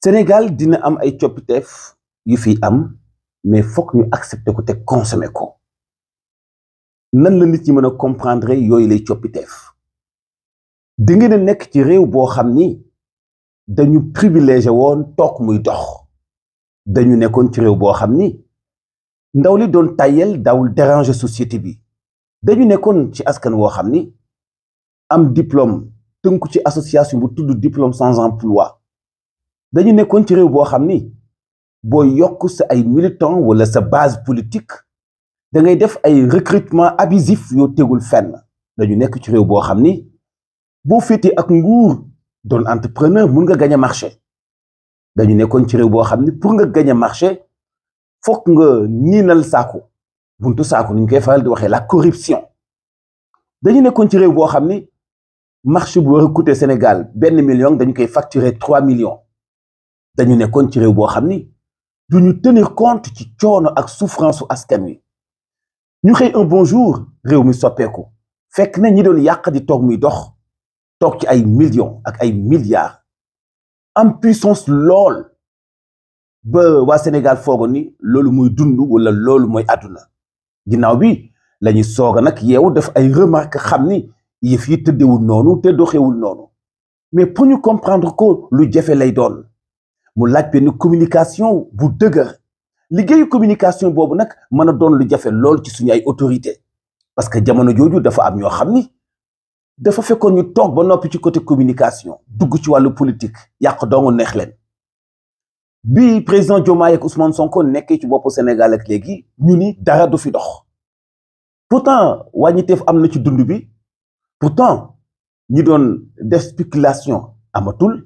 Sénégal dina am ay coppiteef yu fi am mais fokk ñu accepter ko te consommer ko nan la nit ñi mën a comprendre yooyu lay coppiteef di ngeen a nekk ci réew boo xam ni dañu privilégié woon toog muy dox dañu nekkoon ci réew boo xam ni ndaw li doon tàyyel daawul déranger société bi dañu nekkoon ci askan woo xam ni am diplôme tënku ci association bu tudd diplôme sans emploi dañu nekkoon ci réew boo xam ni boo yokk sa ay militant wala sa base politique da ngay def ay recrutement abusif yoo tegul fenn dañu nekk ci réew boo xam ni boo féetee ak nguur doon entrepreneur mun nga gagner marché dañu nekkoon ci réew boo xam ni pour nga gagner marché fokk nga niinal saaku buntu saaku ni ñu koy faral di waxee la corruption dañu nekkoon ci réew boo xam ni marché bu war a coûter Sénégal 1 million dañu koy facturer 3 millions dañu nekkoon ci réew boo xam ni duñu tenir compte ci coono ak souffrance su askan wi ñu xëy un bon jour réew mi soppeeku fekk na ñi doon yàq di toog muy dox toog ci ay millions ak ay milliards am puissance lool ba waa Sénégal foogoon ni loolu muy dund wala loolu mooy àdduna ginnaaw bi lañuy soog a nag yeewu def ay remarque xam ni yëf yi tëddewul noonu te doxewul noonu mais pour ñu comprendre ko lu jafe lay doon mu laaj benn communication bu dëgër liggéeyu communication boobu nag mën a doon lu jafe lool ci suñu ay autorité parce que jamono jooju dafa am ñoo xam ni dafa fekkoon ñu toog ba noppi ci côté communication dugg ci wàllu politique yàq doongu neex leen bi président Diomaye ak Ousmane Sonko nekkee ci boppu Sénégal ak léegi ñu ni dara du fi dox pourtant wàññiteef am na ci dund bi pourtant ñi doon def spéculation amatul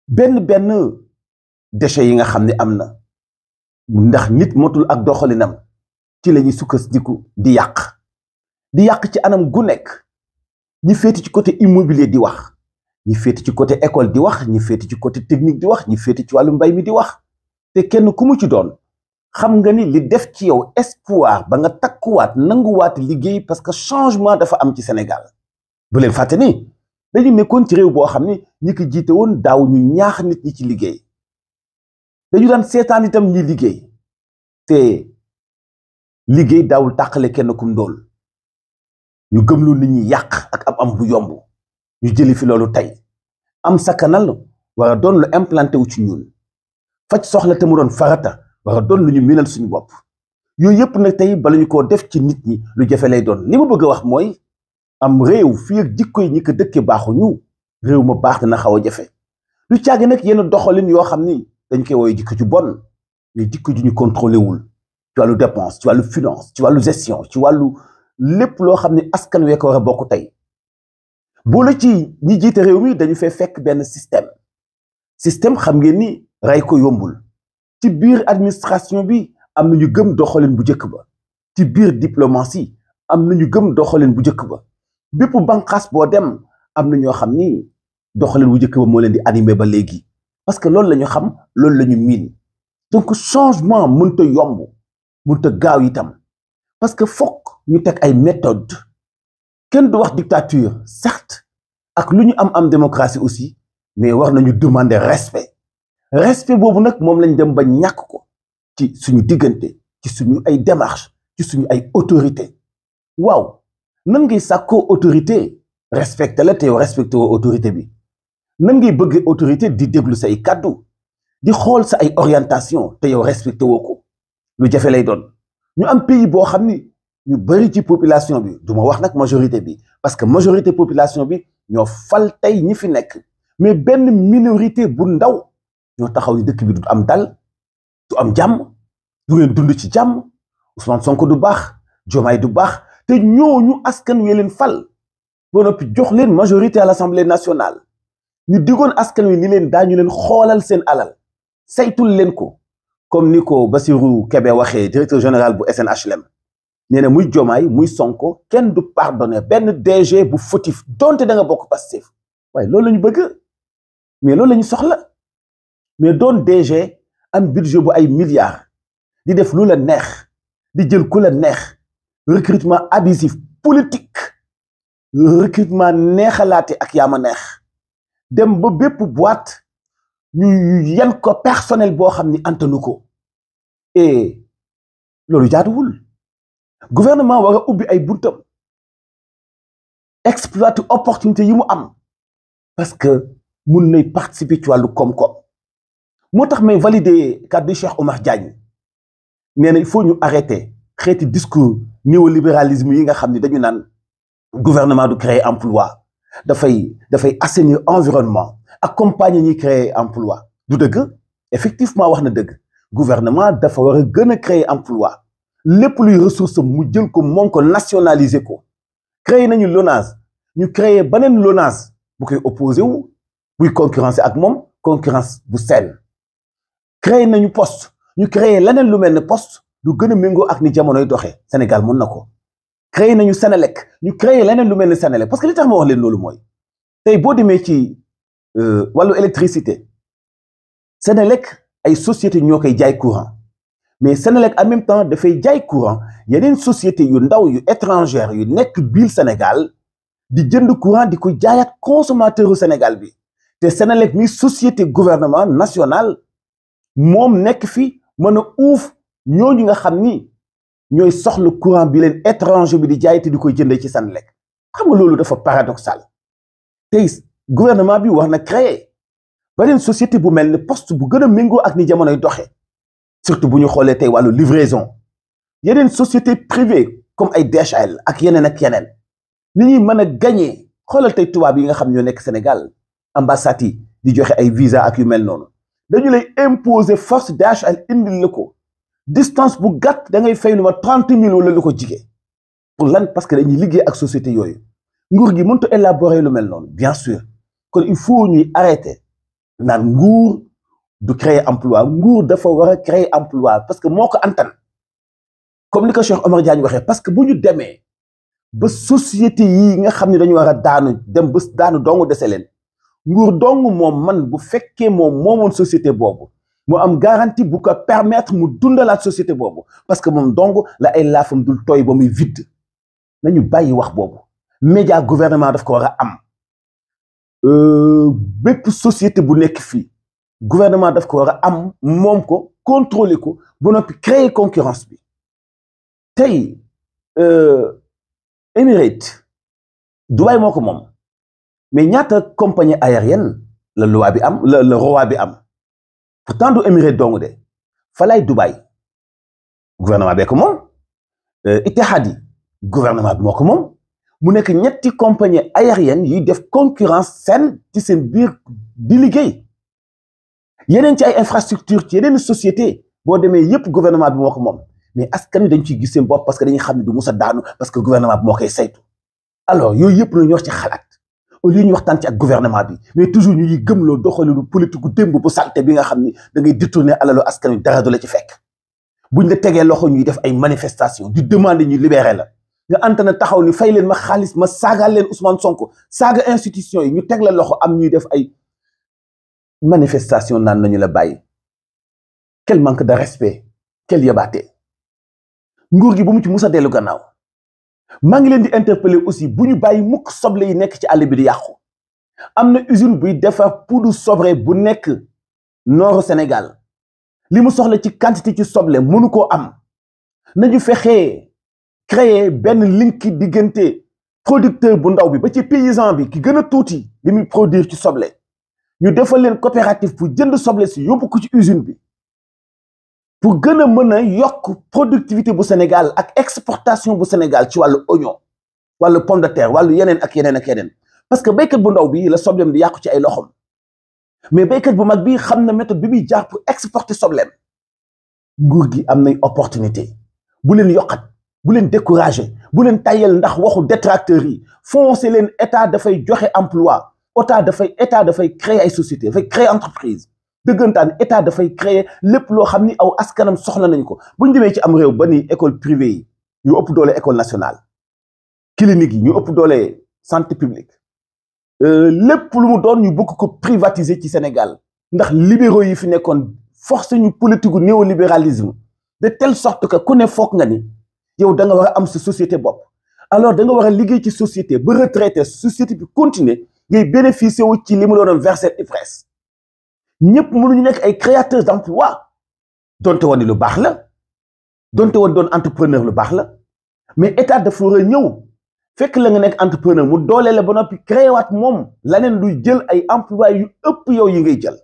benn déchets yi nga xam ne am na ndax nit motul ak doxalinam ci la ñuy sukkandiku di yàq ci anam gu nekk ñi féeti ci côté immobilier di wax ñi féeti ci côté école di wax ñi féeti ci côté technique di wax ñi féeti ci wàllu mbay mi di wax te kenn ku mu ci doon xam nga ni li def ci yow espoir ba nga takkuwaat nanguwaat liggéey parce que changement dafa am ci Sénégal bu leen fàtte ni dañu nekkoon ci réew boo xam ni ñi ko jiite woon daaw ñu ñaax nit ñi ci liggéey dañu daan seetaan itam ñi liggéey te liggéey daawul tàqale kenn kum ndóol ñu gëmlu nit ñi yàq ak am bu yomb ñu jëli fi loolu tey am sakkanal war a doon lu implanté wu ci ñun faj soxla te mu doon farata war a doon lu ñu minal suñu bopp yooyu yëpp nag tey bala ñu koo def ci nit ñi lu jafe lay doon li ma bëgg a wax mooy am réew fii ak jikko yi ñi ko dëkke baaxuñu réew ma baax dina xaw a jafe lu caagi nag yenn doxalin yoo xam ni dañ koy woowee jikko ju bon mais jikko ju ñu contrôlé wul ci wàllu dépense ci wàllu finance ci wàllu gestion ci wàllu lépp loo xam ne askan wee ko war a bokk tey boo la ci ñi jiite réew mi dañu fay fekk benn système xam ngeen ni rey ko yombul ci biir administration bi am na ñu gëm doxalin bu njëkk ba ci biir diplomatie am na ñu gëm doxalin bu njëkk ba bépp banqaas boo dem am na ñoo xam ni doxalin bu njëkk ba moo leen di animé ba léegi parce que loolu la ñu xam loolu la ñu miin donc changement mënta yomb mënta gaaw itam parce que fokk ñu teg ay méthode kenn du wax dictature certes ak lu ñu am démocratie aussi mais war nañu demander respect boobu nag moom lañ dem ba ñàkk ko ci suñu diggante ci suñu ay démarche ci suñu ay autorité waaw nan ngay sàkkoo autorité respecté la te yow respecté woo autorité bi nan ngay bëgg autorité di déglu say kàddu di xool sa ay orientation te yow respecté woo ko lu jafe lay doon ñu am pays boo xam ni ñu bari ci population bi du ma wax nag majorité bi parce que majorité population bi ñoo fal tey ñi fi nekk mais benn minorité bu ndaw ñoo taxaw ni dëkk bi du am dal du am jàmm du ngeen dund ci jàmm Ousmane Sonko du baax Diomaye du baax te ñooñu askan wi leen fal ba noppi jox leen majorité à l'Assemblée nationale ñu digoon askan wi ni leen daañu leen xoolal seen alal saytul leen ko comme ni ko Bassirou Kébé waxee directeur général bu SNHLM nee na muy Diomaye muy Sonko kenn du pardonné benn DG bu fautif donte da nga bokk Pastef waaye loolu la ñu bëgg mais loolu la ñu soxla mais doon DG am budget bu ay milliards di def lu la neex di jël ku la neex recrutement abusif politique recrutement neexalaate ak yaa ma neex dem ba bépp boîte ñu yan ko personnel boo xam ni antanu ko et loolu jaaduwul gouvernement war a ubbi ay buntam exploiter opportunité yi mu am parce que mun nay participer ci wàllu koom-koom moo tax may valider kàddu Cheikh Oumar Diagne nee na il faut ñu arrêter xeeti discours néolibéralisme yi nga xam ne dañu naan gouvernement du créer emploi dafay assainir environnement accompagner ñi créer emploi du dëgg effectivement wax na dëgg gouvernement dafa war a gën a créer emploi lépp luy ressource mu jël ko moom ko nationaliser ko créer nañu LONASE ñu créer beneen LONASE bu koy opposé wu buy concurrencer ak moom concurrence bu saine créer nañu poste ñu créer leneen lu mel ne poste lu gën a méngoo ak ni jamonoy doxee Sénégal mën na ko créer nañu Sénélec ñu créer leneen lu mel ne Sénélec parce que li tax ma wax leen loolu mooy tey boo demee ci wàllu électricité Sénélec ay société ñoo koy jaay courant mais Sénélec en même temps dafay jaay courant yeneen société yu ndaw yu étrangère yu nekk biir Sénégal di jënd courant di ko jaayaat consommateur u Sénégal bi te Sénélec mi société gouvernement national moom nekk fi mën a uuf ñooñu nga xam ni ñooy soxla courant bi leen étranger bi di jaay te di koy jëndee ci Sénélec xam nga loolu dafa paradoxal tey gouvernement bi war na créer beneen société bu mel ne poste bu gën a méngoo ak ni jamonoy doxee surtout bu ñu xoolee tey wàllu livraison yeneen société privée comme ay DHL ak yeneen ni ñuy mën a gagner xoolal tey tubaab yi nga xam ñoo nekk Sénégal ambassade yi di joxe ay visa ak yu mel noonu dañu lay imposer force DHL indil la ko distance bu gàtt da ngay fay lu ma 30 000 wala lu ko jigee pour lan parce que dañuy liggéey ak société yooyu nguur gi mënut a élaborer lu mel noonu bien sûr kon il faut ñuy arrêter naan nguur du créer emploi nguur dafa war a créer emploi parce que moo ko antan comme ni ko Cheikh Oumar Diagne waxee parce que bu ñu demee ba société yi nga xam ne dañu war a daanu dem ba daanu dong dese leen nguur dong moom man bu fekkee moom moomoon société boobu mu am garantie bu ko permettre mu dundalaat société boobu parce que moom dong la ay laafam dul tooy ba muy vide nañu bàyyi wax boobu média gouvernement daf ko war a am bépp société bu nekk fii gouvernement daf ko war a am moom ko contrôler ko ba noppi créer concurrence bi tey Emirates Dubaï moo ko moom mais ñaata compagnie aérienne la loi bi am la roi bi am pourtant du Emirates dong de Fly Dubaï gouvernement bee ko moom Etihad yi gouvernement bi moo ko moom mu nekk ñetti compagnie aérienne yuy def concurrence saine ci seen biir di liggéey yeneen ci ay infrastructure ci yeneen société boo demee yépp gouvernement bi moo ko moom mais askan wi dañ ciy gis seen bopp parce que dañuy xam ne du mus a daanu parce que gouvernement bi moo koy saytu alors yooyu yëpp na ñu wax ci xalaat au lieu ñu waxtaan ci ak gouvernement bi mais toujours ñu yi gëmloo doxalinu politique gu démb bu salte bi nga xam ni da ngay détourner alalu askan wi dara du la ci fekk buñ la tegee loxo ñuy def ay manifestation di demander ñu libérer la nga antana taxaw ni fay leen ma xaalis ma saagaal leen Ousmane Sonko saaga institution yi ñu teg la loxo am ñuy def ay manifestation naan nañu la bàyyi quel manque de respect quel yabaate nguur gi bu mu ci musa dellu gannaaw maa ngi leen di interpeller aussi bu ñu bàyyi mukk soble yi nekk ci àll bi di yàqu am na usine buy defar poudre soble bu nekk nooru Sénégal li mu soxla ci quantité ci soble mënu koo am nañu fexee créer benn link diggante producteur bu ndaw bi ba ci paysan bi ki gën a tuuti li muy produire ci soble ñu defal leen coopérative pour jënd soble si yóbbu ko ci usine bi pour gën a mën a yokk productivité bu Sénégal ak exportation bu Sénégal ci wàllu oignon wàllu pomme de terre wàllu yeneen ak yeneen parce que béykat bu ndaw bi la sobleem di yàqu ci ay loxom mais béykat bu mag bi xam na méthode bi muy jaar pour exporter sobleem nguur gi am nay opportunité bu leen yokkat bu leen décourager bu leen tayel ndax waxu détracteurs yi foncé leen état dafay joxe emploi état dafay créer ay société dafay créer entreprise dëggantaan état dafay créer lépp loo xam ni aw askanam soxla nañ ko bu ñu demee ci am réew ba ni école privée yi ñu ëpp doole école nationale clinique yi ñu ëpp doole santé publique lépp lu mu doon ñu bëgg ko privatiser ci Sénégal ndax libéraux yi fi nekkoon forcé ñu politique gu néolibéralisme de telle sorte que ku ne foog nga ni yow da nga war a am sa société bopp alors da nga war a liggéey ci société ba retraité société bi continuer ngay bénéficier wu ci li mu doon verser IPRES ñëpp mënuñu nekk ay créateurs d'emploi donte woon ni lu baax la donte woon doon entrepreneur lu baax la mais état dafa war a ñëw fekk la nga nekk entrepreneur mu doole la ba noppi créé waat moom laneen luy jël ay emploi yu ëpp yow yi ngay jël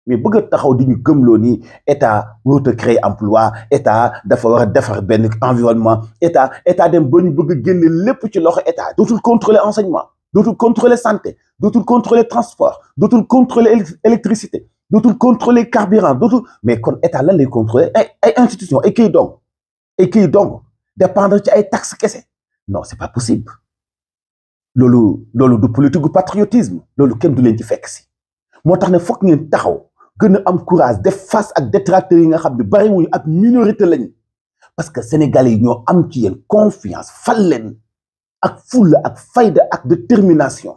mais bëgg a taxaw di ñu gëmloo ni état warut a créer emploi état dafa war a defar benn environnement état dem ba ñu bëgg a génne lépp ci loxo état dootul contrôler enseignement dootul contrôler santé dootul contrôler transport dootul contrôler électricité dootul contrôler carburant dootul mais kon état lan lay contrôler ay institutions ay kii dong dépendre ci ay taxes kese non c'est pas possible loolu du politique gu patriotisme loolu kenn du leen ci fekk si moo tax ne foog ngeen taxaw gën a am courage def face ak détracteurs yi nga xam ne bariwuñu ak minorité lañ parce que sénégalais yi ñoo am ci yéen confiance fal leen ak fulla ak fayda ak détermination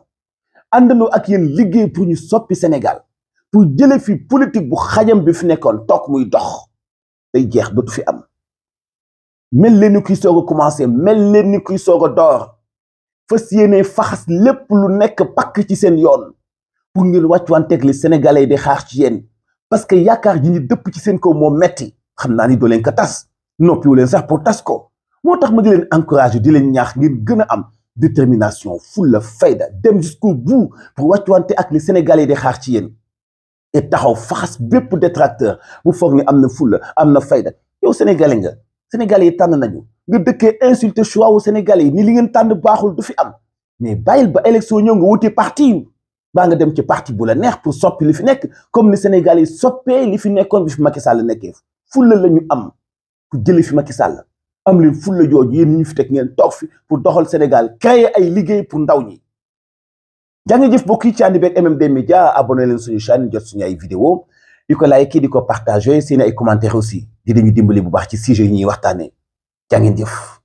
àndandoo ak yéen liggéey pour ñu soppi Sénégal pour jële fi politique bu xajam bi fi nekkoon toog muy dox day jeex dootu fi am mel leen ni kuy soog a commencé mel leen ni kuy soog a door fas yéene faxas lépp lu nekk pakk ci seen yoon pour ngeen wàccuwanteeg li sénégalais di xaar ci yéen parce que yaakaar ji ñu dëpp ci seen kaw moo metti xam naa ni doo leen ko tas noppiwu leen sax pour tas ko moo tax ma di leen encourager di leen ñaax ngeen gën a am détermination fulla fayda dem jusqu'au bout pour wàccuwante ak li sénégalais di xaar ci yéen et taxaw faxas bépp détracteur bu foog ni am na fulla am na fayda yow sénégalais nga sénégalais yi tànn nañu nga dëkkee insulté choix wu sénégalais yi ni li ngeen tànn baaxul du fi am mais bàyyil ba élection ñëw nga wuti parti baa nga dem ci parti bu la neex pour soppi li fi nekk comme ni sénégalais yi soppee li fi nekkoon bi fi Macky Sall nekkee fulla la ñu am pour jële fi Macky Sall am leen fulla jooju yéen ñu fi teg ngeen toog fi pour doxal Sénégal créer ay liggéey pour ndaw ñi jaa ngi jëf bokk yi ci ànd beeg MMD Média abonné leen suñu chaîne jot suñu ay vidéo di ko like di ko partager seen ay commentaires aussi di dañu dimbali bu baax ci sujet yi ñuy waxtaanee jaa ngeen jëf